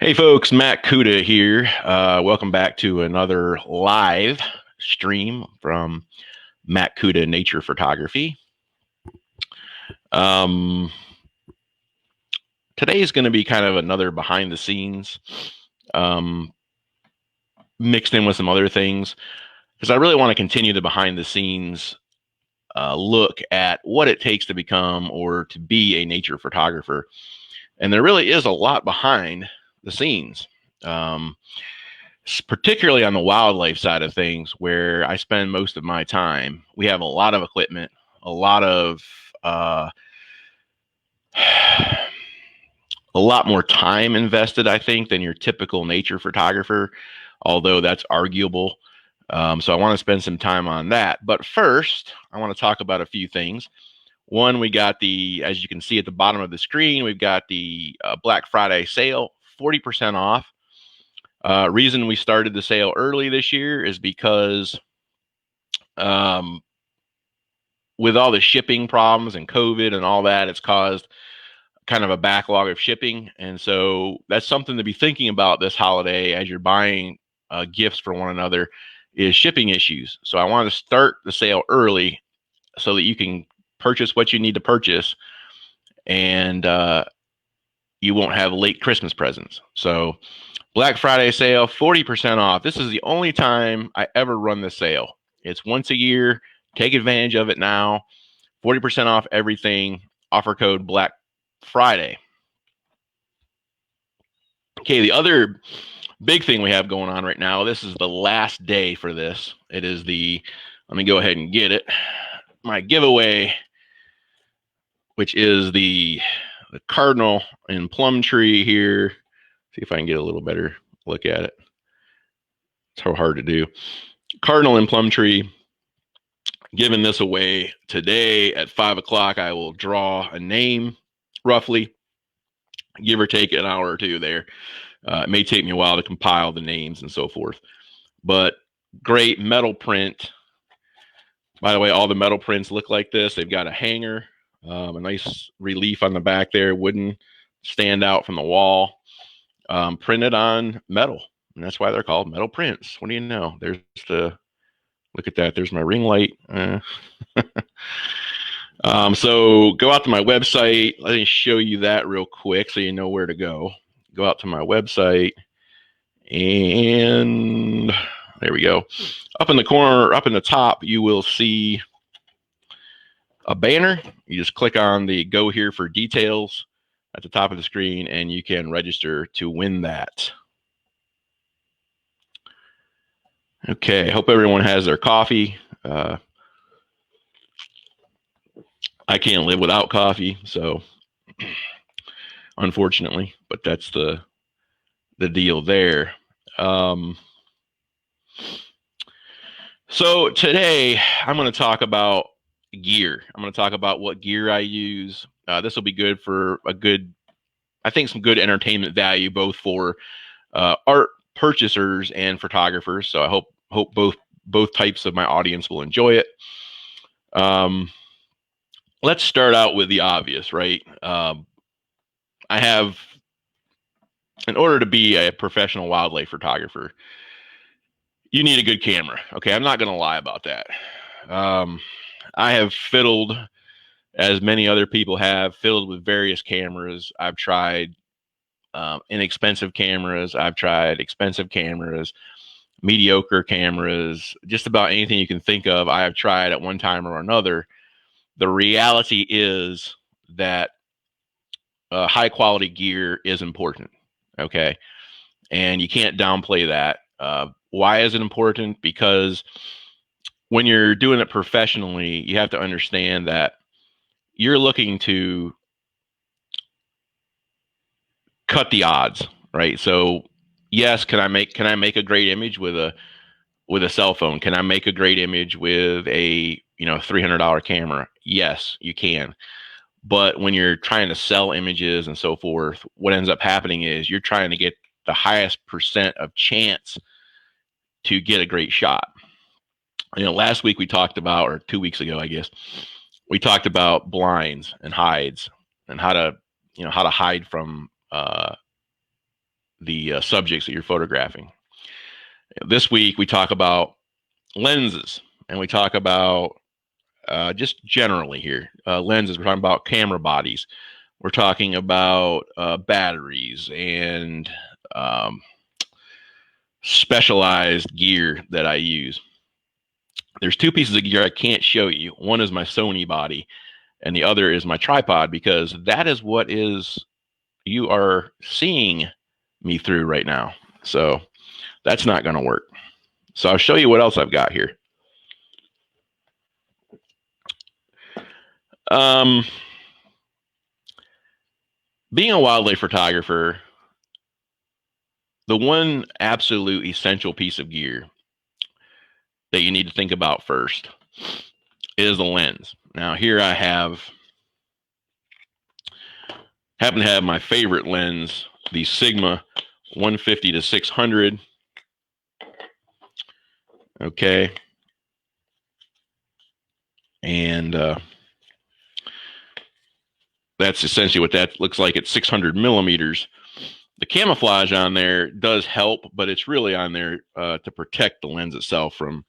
Hey folks, Matt Kuda here. Welcome back to another live stream from Matt Kuda Nature Photography. Um, Today is going to be kind of another behind the scenes, um, mixed in with some other things, because I really want to continue the behind the scenes look at what it takes to become or to be a nature photographer. And there really is a lot behind the scenes. Particularly on the wildlife side of things, where I spend most of my time. We have a lot of equipment, a lot of a lot more time invested, I think, than your typical nature photographer, although that's arguable. So I want to spend some time on that. But first, I want to talk about a few things. One, we got as you can see at the bottom of the screen, we've got the Black Friday sale, 40% off. Reason we started the sale early this year is because um, with all the shipping problems and COVID and all that, it's caused kind of a backlog of shipping. And so that's something to be thinking about this holiday as you're buying gifts for one another is shipping issues. So I want to start the sale early so that you can purchase what you need to purchase and you won't have late Christmas presents. So Black Friday sale, 40% off. This is the only time I ever run the sale. It's once a year. Take advantage of it now. 40% off everything. Offer code Black Friday. Okay, the other big thing we have going on right now, this is the last day for this. It is let me go ahead and get it. My giveaway, which is the Cardinal and Plum tree here. See if I can get a little better look at it. It's so hard to do. Cardinal and Plum tree. Giving this away today at 5 o'clock. I will draw a name, roughly, give or take an hour or two there. It may take me a while to compile the names and so forth. But great metal print. By the way, all the metal prints look like this. They've got a hanger, a nice relief on the back there, wooden stand out from the wall, printed on metal. And that's why they're called metal prints. What do you know? There's look at that. There's my ring light. So go out to my website. Let me show you that real quick so you know where to go. Go out to my website and there we go. Up in the corner, up in the top, you will see a banner. You just click on the go here for details at the top of the screen and you can register to win that. Okay, I hope everyone has their coffee. I can't live without coffee, so unfortunately, but that's the deal there. So today I'm going to talk about gear. I'm going to talk about what gear I use. This will be good for I think some good entertainment value, both for art purchasers and photographers. So I hope both types of my audience will enjoy it. Let's start out with the obvious, right? In order to be a professional wildlife photographer, you need a good camera. Okay, I'm not going to lie about that. I have fiddled, as many other people have, fiddled with various cameras. I've tried inexpensive cameras. I've tried expensive cameras, mediocre cameras, just about anything you can think of. I have tried at one time or another. The reality is that high quality gear is important. Okay. And you can't downplay that. Why is it important? Because when you're doing it professionally, you have to understand that you're looking to cut the odds, right? So yes, can I make a great image with a cell phone? Can I make a great image with a $300 camera? Yes, you can. But when you're trying to sell images and so forth, what ends up happening is you're trying to get the highest percent of chance to get a great shot. Last week we talked about, or 2 weeks ago, I guess, we talked about blinds and hides and how to hide from the subjects that you're photographing. This week we talk about lenses, and we talk about just generally here lenses. We're talking about camera bodies. We're talking about batteries and specialized gear that I use. There's two pieces of gear I can't show you. One is my Sony body, and the other is my tripod, because that is what you are seeing me through right now. So that's not going to work. So I'll show you what else I've got here. Being a wildlife photographer, the one absolute essential piece of gear that you need to think about first is the lens. Now here I happen to have my favorite lens, the Sigma 150 to 600. Okay. And that's essentially what that looks like at 600 millimeters. The camouflage on there does help, but it's really on there to protect the lens itself from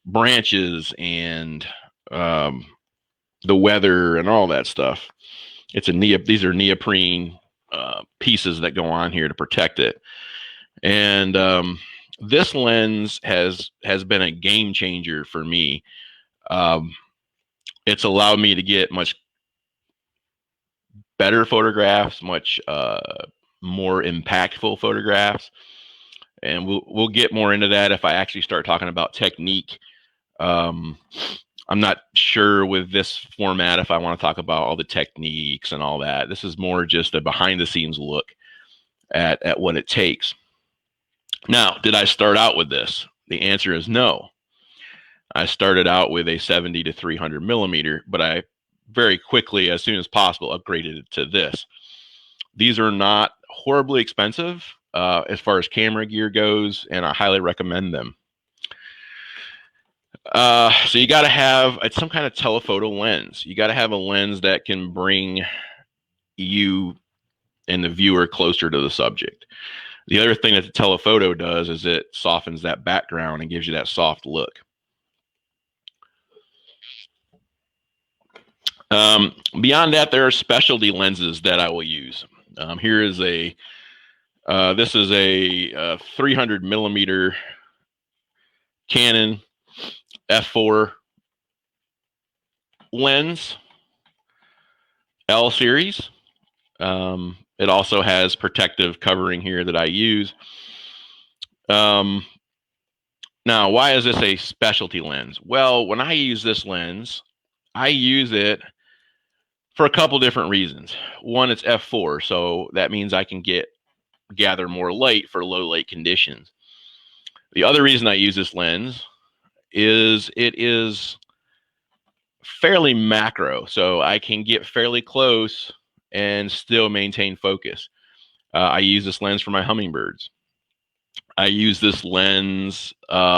branches and the weather and all that stuff. These are neoprene pieces that go on here to protect it. And this lens has been a game changer for me. It's allowed me to get much better photographs, much more impactful photographs, and we'll get more into that if I actually start talking about technique. I'm not sure with this format if I want to talk about all the techniques and all that. This is more just a behind the scenes look at what it takes. Now, did I start out with this? The answer is no. I started out with a 70 to 300 millimeter, but I very quickly, as soon as possible, upgraded it to this. These are not horribly expensive as far as camera gear goes, and I highly recommend them. So you got to have some kind of telephoto lens. You got to have a lens that can bring you and the viewer closer to the subject. The other thing that the telephoto does is it softens that background and gives you that soft look. Beyond that, there are specialty lenses that I will use. Here is this is a 300 millimeter Canon f4 lens, L series. It also has protective covering here that I use. Now, why is this a specialty lens? Well, when I use this lens, I use it for a couple different reasons. One, it's f4, so that means I can gather more light for low light conditions. The other reason I use this lens is it is fairly macro, so I can get fairly close and still maintain focus. I use this lens for my hummingbirds. I use this lens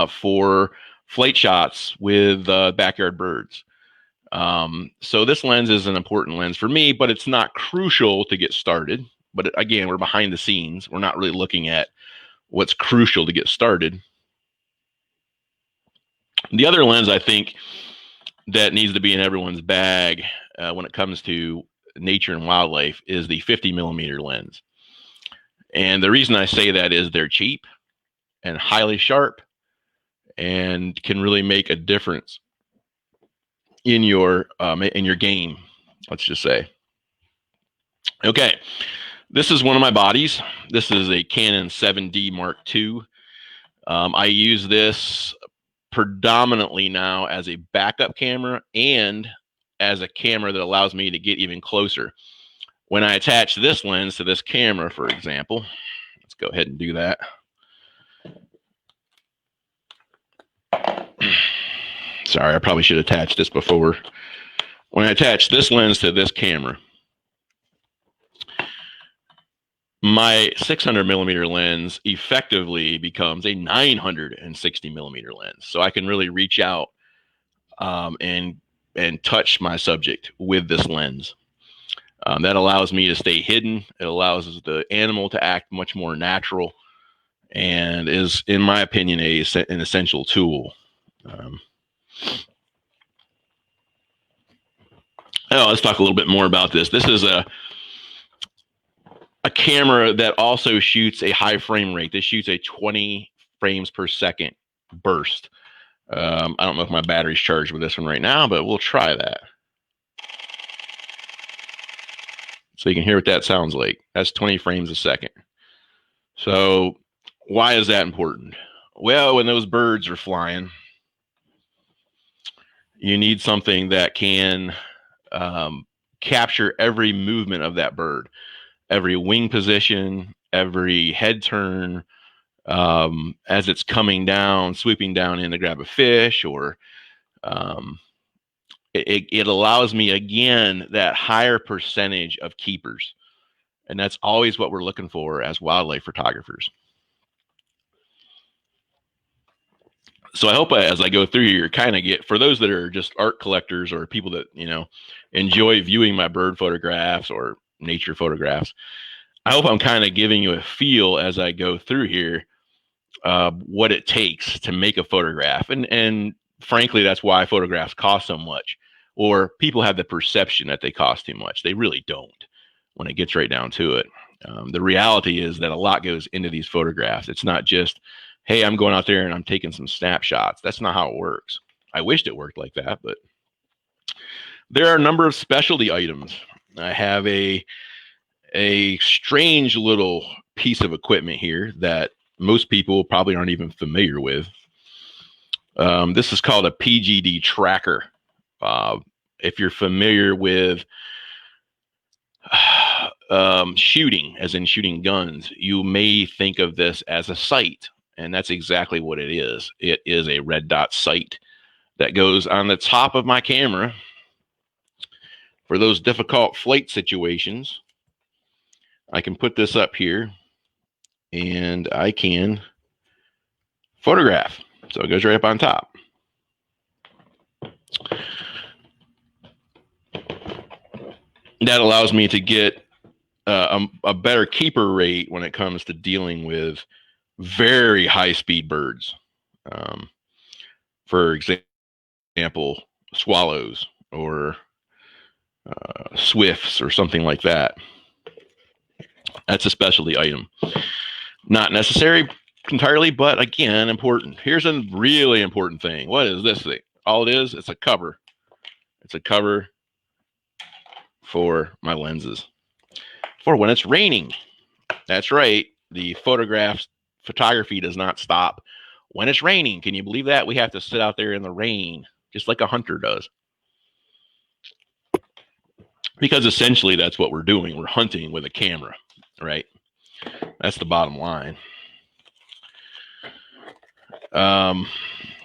for flight shots with backyard birds. So this lens is an important lens for me, but it's not crucial to get started. But again, we're behind the scenes. We're not really looking at what's crucial to get started. The other lens I think that needs to be in everyone's bag when it comes to nature and wildlife is the 50 millimeter lens. And the reason I say that is they're cheap and highly sharp and can really make a difference in your game, let's just say. Okay, this is one of my bodies. This is a Canon 7D Mark II. I use this predominantly now as a backup camera and as a camera that allows me to get even closer. When I attach this lens to this camera, for example, let's go ahead and do that. Sorry, I probably should attach this before. When I attach this lens to this camera, my 600 millimeter lens effectively becomes a 960 millimeter lens. So I can really reach out and touch my subject with this lens. That allows me to stay hidden. It allows the animal to act much more natural, and is, in my opinion, an essential tool. Let's talk a little bit more about this. This is a camera that also shoots a high frame rate. This shoots a 20 frames per second burst. I don't know if my battery's charged with this one right now, but we'll try that. So you can hear what that sounds like. That's 20 frames a second. So why is that important? Well, when those birds are flying, you need something that can capture every movement of that bird, every wing position, every head turn, as it's coming down, swooping down in to grab a fish, or it allows me, again, that higher percentage of keepers. And that's always what we're looking for as wildlife photographers. So I hope as I go through here, kind of get, for those that are just art collectors or people that, enjoy viewing my bird photographs or nature photographs, I hope I'm kind of giving you a feel as I go through here, what it takes to make a photograph. And frankly, that's why photographs cost so much, or people have the perception that they cost too much. They really don't when it gets right down to it. The reality is that a lot goes into these photographs. It's not just, hey, I'm going out there and I'm taking some snapshots. That's not how it works. I wished it worked like that, but there are a number of specialty items. I have a strange little piece of equipment here that most people probably aren't even familiar with. This is called a Pgd Tracker. If you're familiar with shooting, as in shooting guns, you may think of this as a sight, and that's exactly what it is. It is a red dot sight that goes on the top of my camera for those difficult flight situations. I can put this up here and I can photograph. So it goes right up on top. That allows me to get a better keeper rate when it comes to dealing with very high speed birds. For example, swallows or swifts or something like that. That's a specialty item. Not necessary entirely, but again, important. Here's a really important thing. What is this thing? All it is, it's a cover. It's a cover for my lenses for when it's raining. That's right. The photography does not stop when it's raining. Can you believe that? We have to sit out there in the rain, just like a hunter does. Because essentially that's what we're doing. We're hunting with a camera, right? That's the bottom line.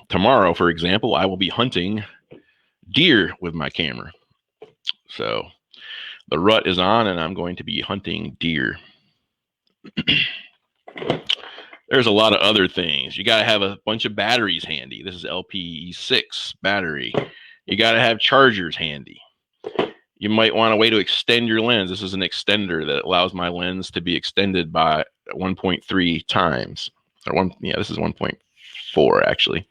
Tomorrow, for example, I will be hunting deer with my camera. So the rut is on and I'm going to be hunting deer. There's a lot of other things. You got to have a bunch of batteries handy. This is LP6 battery. You got to have chargers handy. You might want a way to extend your lens. This is an extender that allows my lens to be extended by 1.3 times. This is 1.4 actually.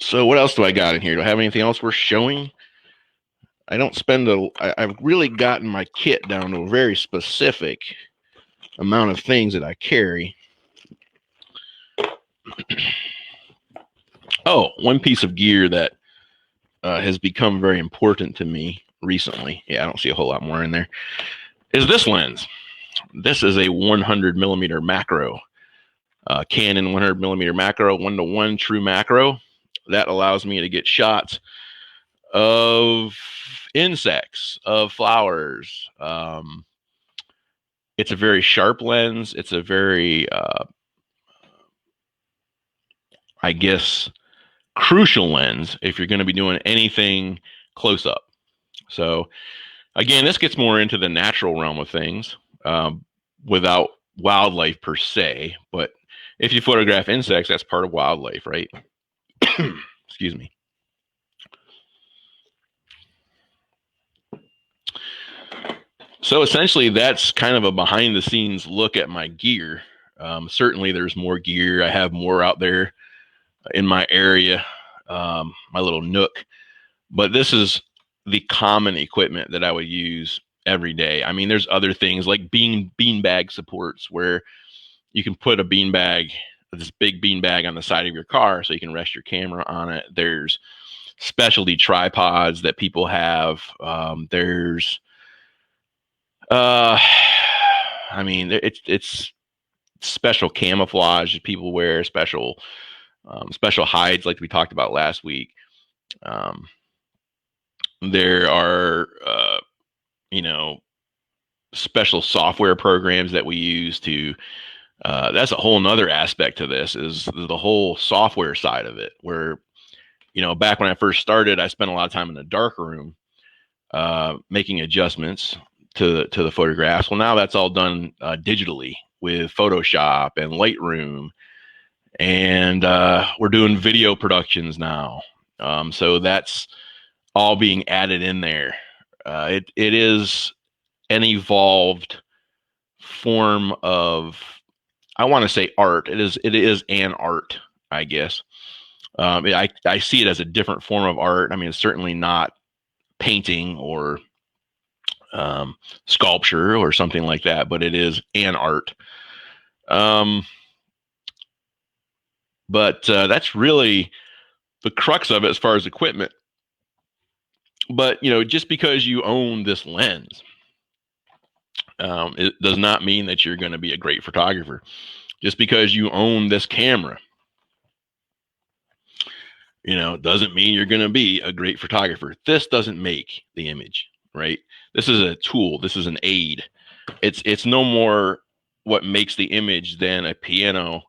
So what else do I got in here? Do I have anything else worth showing? I don't spend I've really gotten my kit down to a very specific amount of things that I carry. Oh, one piece of gear that has become very important to me recently. Yeah, I don't see a whole lot more in there. Is this lens. This is a 100 millimeter macro. Canon 100 millimeter macro, 1:1 true macro. That allows me to get shots of insects, of flowers. It's a very sharp lens. It's a very, I guess, crucial lens if you're going to be doing anything close up. So again, this gets more into the natural realm of things, without wildlife per se. But if you photograph insects, that's part of wildlife, right? Excuse me. So essentially, that's kind of a behind the scenes look at my gear. Certainly, there's more gear. I have more out there in my area, my little nook. But this is the common equipment that I would use every day. I mean, there's other things like beanbag supports where you can put a beanbag, this big beanbag on the side of your car so you can rest your camera on it. There's specialty tripods that people have. There's uh I mean, it's special camouflage that people wear, special hides like we talked about last week. Um, there are you know, special software programs that we use to. That's a whole nother aspect to this is the whole software side of it. Where back when I first started, I spent a lot of time in the dark room making adjustments to the photographs. Well, now that's all done digitally with Photoshop and Lightroom, and we're doing video productions now. So that's all being added in there. It is an evolved form of, I want to say, art. It is an art, I guess. I see it as a different form of art. I mean, it's certainly not painting or sculpture or something like that, but it is an art. Um, but that's really the crux of it as far as equipment. But just because you own this lens, it does not mean that you're going to be a great photographer. Just because you own this camera, doesn't mean you're going to be a great photographer. This doesn't make the image, right? This is a tool. This is an aid. It's no more what makes the image than a piano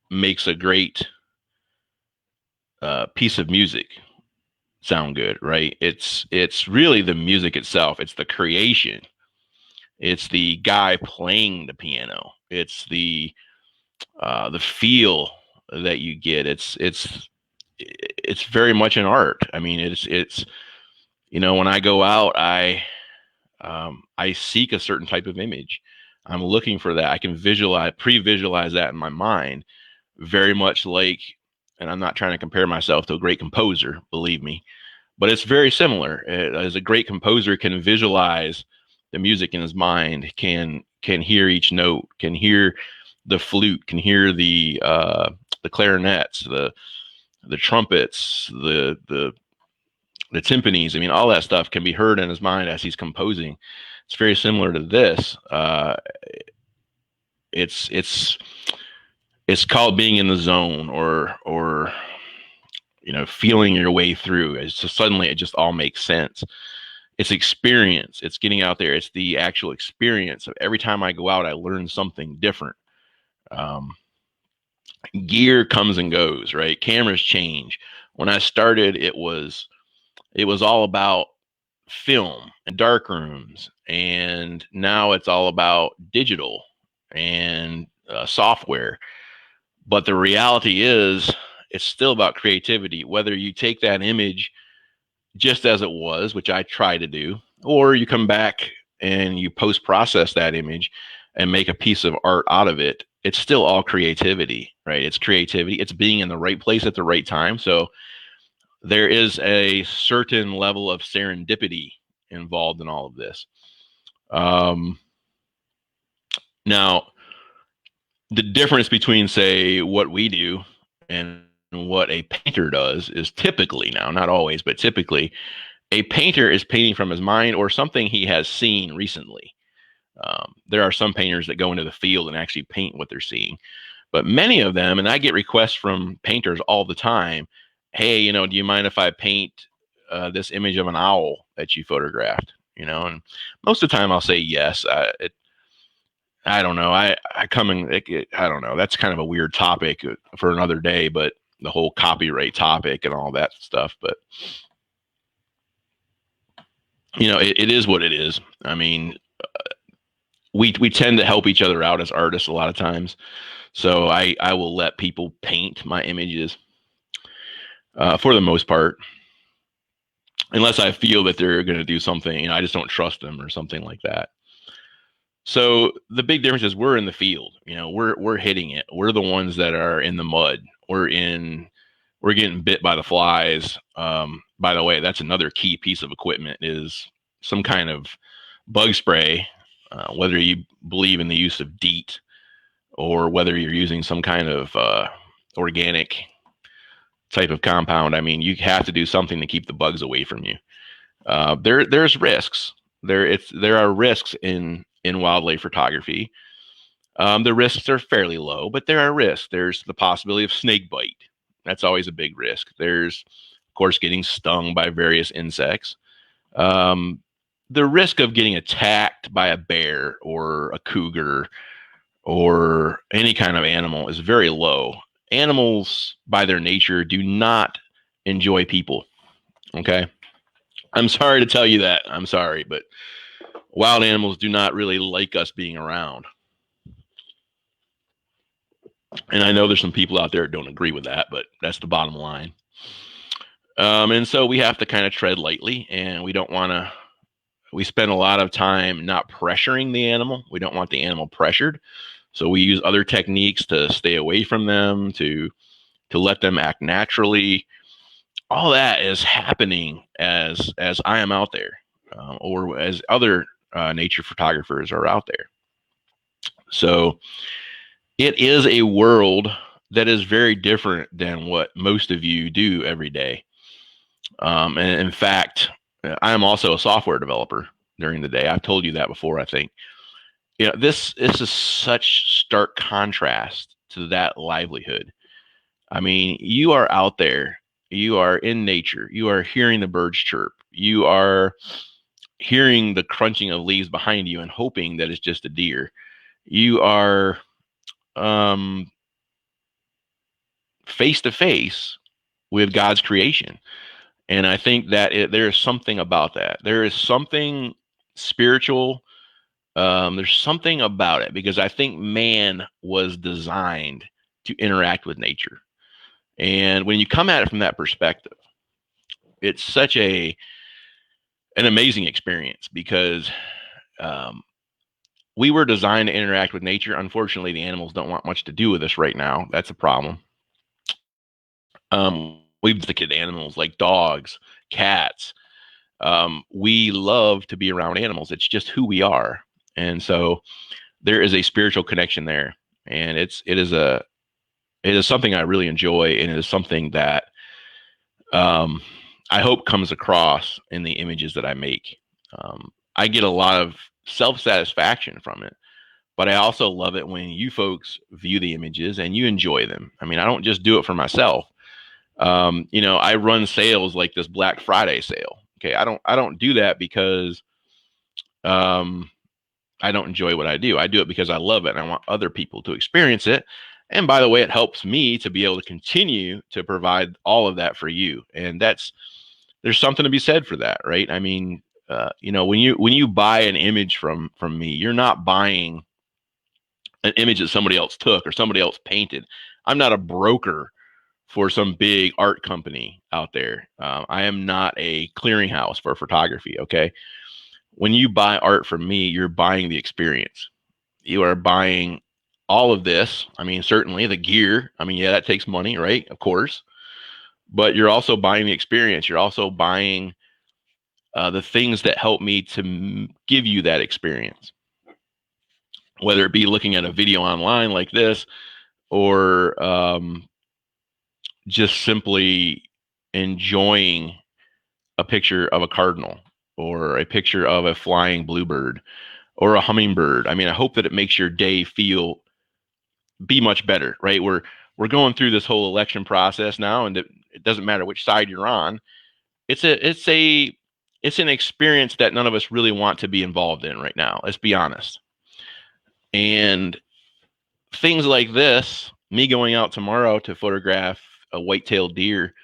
makes a great piece of music sound good, right? It's really the music itself. It's the creation. It's the guy playing the piano. It's the feel that you get. It's very much an art. I mean, it's when I go out, I seek a certain type of image. I'm looking for that. I can pre-visualize that in my mind, very much like, and I'm not trying to compare myself to a great composer, believe me, but it's very similar. As a great composer can visualize the music in his mind, can hear each note, can hear the flute, can hear the clarinets, the trumpets, the timpanis. I mean, all that stuff can be heard in his mind as he's composing. It's very similar to this. It's called being in the zone, or feeling your way through. It's just suddenly it just all makes sense. It's experience. It's getting out there. It's the actual experience of every time I go out, I learn something different. Gear comes and goes, right? Cameras change. When I started, it was all about film and dark rooms, and now it's all about digital and software. But the reality is, it's still about creativity. Whether you take that image just as it was, which I try to do, or you come back and you post process that image and make a piece of art out of it, it's still all creativity, right? It's creativity. It's being in the right place at the right time. So there is a certain level of serendipity involved in all of this. Now, the difference between, say, what we do and what a painter does is typically, now not always, but typically, a painter is painting from his mind or something he has seen recently. There are some painters that go into the field and actually paint what they're seeing, but many of them, and I get requests from painters all the time, hey, do you mind if I paint this image of an owl that you photographed? And most of the time I'll say yes. I don't know. I don't know. That's kind of a weird topic for another day, but the whole copyright topic and all that stuff. But it is what it is. I mean, we tend to help each other out as artists a lot of times. So I will let people paint my images for the most part. unless I feel that they're going to do something, I just don't trust them or something like that. So the big difference is we're in the field. We're hitting it. We're the ones that are in the mud. We're getting bit by the flies. By the way, that's another key piece of equipment is some kind of bug spray, whether you believe in the use of DEET or whether you're using some kind of organic type of compound. I mean, you have to do something to keep the bugs away from you. There's risks. There are risks in wildlife photography. The risks are fairly low, but there are risks. There's the possibility of snake bite. That's always a big risk. There's, of course, getting stung by various insects. The risk of getting attacked by a bear or a cougar or any kind of animal is very low. Animals, by their nature, do not enjoy people. Okay. I'm sorry to tell you that. I'm sorry, but wild animals do not really like us being around. And I know there's some people out there that don't agree with that, but that's the bottom line. And so we have to kind of tread lightly, and we spend a lot of time not pressuring the animal. We don't want the animal pressured. So we use other techniques to stay away from them, to let them act naturally. All that is happening as I am out there, or as other nature photographers are out there. So it is a world that is very different than what most of you do every day. And in fact, I am also a software developer during the day. I've told you that before, I think. This is such stark contrast to that livelihood. I mean, you are out there, you are in nature, you are hearing the birds chirp, you are hearing the crunching of leaves behind you and hoping that it's just a deer. You are face to face with God's creation. And I think that there is something about that. There is something spiritual. There's something about it because I think man was designed to interact with nature. And when you come at it from that perspective, it's such an amazing experience because we were designed to interact with nature. Unfortunately, the animals don't want much to do with us right now. That's a problem. We've domesticated animals like dogs, cats. We love to be around animals. It's just who we are. And so there is a spiritual connection there. And it is something I really enjoy. And it is something that I hope comes across in the images that I make. I get a lot of self-satisfaction from it, but I also love it when you folks view the images and you enjoy them. I mean, I don't just do it for myself. I run sales like this Black Friday sale. Okay. I don't do that because, I don't enjoy what I do. I do it because I love it and I want other people to experience it. And by the way, it helps me to be able to continue to provide all of that for you. And there's something to be said for that, right? I mean, when you buy an image from me, you're not buying an image that somebody else took or somebody else painted. I'm not a broker for some big art company out there. I am not a clearinghouse for photography. Okay. When you buy art from me, you're buying the experience. You are buying all of this. I mean, certainly the gear. I mean, yeah, that takes money, right? Of course. But you're also buying the experience. You're also buying the things that help me to give you that experience. Whether it be looking at a video online like this or just simply enjoying a picture of a cardinal or a picture of a flying bluebird or a hummingbird. I mean, I hope that it makes your day be much better, right? We're going through this whole election process now, and it doesn't matter which side you're on. It's an experience that none of us really want to be involved in right now. Let's be honest. And things like this, me going out tomorrow to photograph a white-tailed deer,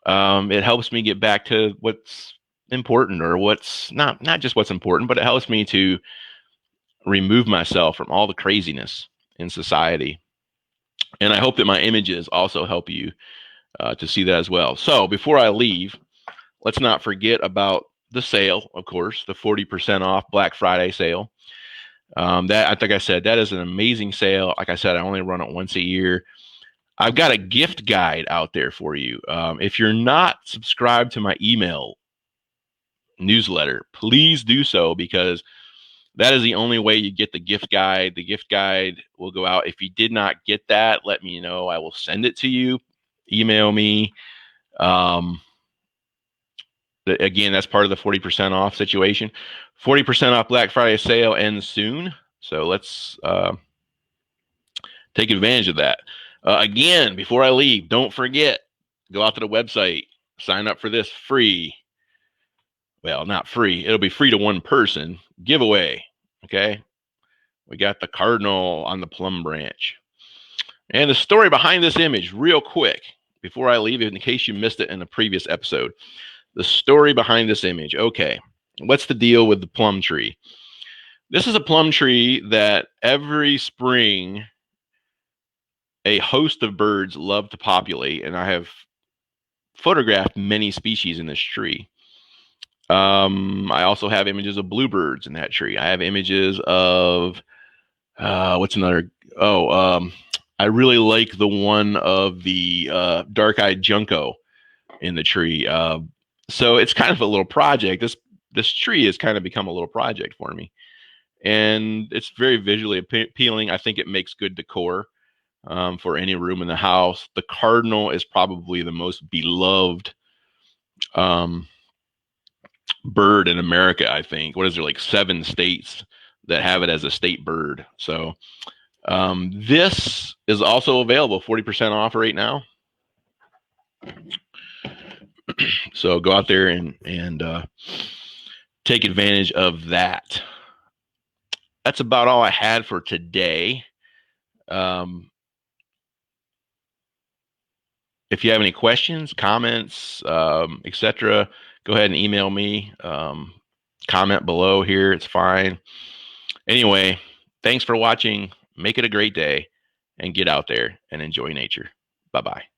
it helps me get back to what's important, or what's not just what's important, but it helps me to remove myself from all the craziness in society. And I hope that my images also help you to see that as well. So before I leave, let's not forget about the sale, of course, the 40% off Black Friday sale. Like I said, that is an amazing sale. Like I said, I only run it once a year. I've got a gift guide out there for you. If you're not subscribed to my email newsletter, please do so, because that is the only way you get the gift guide. The gift guide will go out. If you did not get that, let me know. I will send it to you. Email me. Again, that's part of the 40% off situation. 40% off Black Friday sale ends soon. So let's take advantage of that. Again, before I leave, don't forget, go out to the website, sign up for this free. Well, not free. It'll be free to one person giveaway. Okay. We got the Cardinal on the Plum branch. And the story behind this image, real quick, before I leave, in case you missed it in the previous episode. The story behind this image. Okay, what's the deal with the plum tree? This is a plum tree that every spring a host of birds love to populate, and I have photographed many species in this tree. I also have images of bluebirds in that tree. I have images of what's another? I really like the one of the dark-eyed junco in the tree. So it's kind of a little project. This tree has kind of become a little project for me, and it's very visually appealing. I think it makes good decor for any room in the house. The Cardinal is probably the most beloved bird in America, I think. What is there, like 7 states that have it as a state bird? So this is also available 40% off right now. So go out there and take advantage of that. That's about all I had for today. If you have any questions, comments, etc., go ahead and email me. Comment below here. It's fine. Anyway, thanks for watching. Make it a great day, and get out there and enjoy nature. Bye-bye.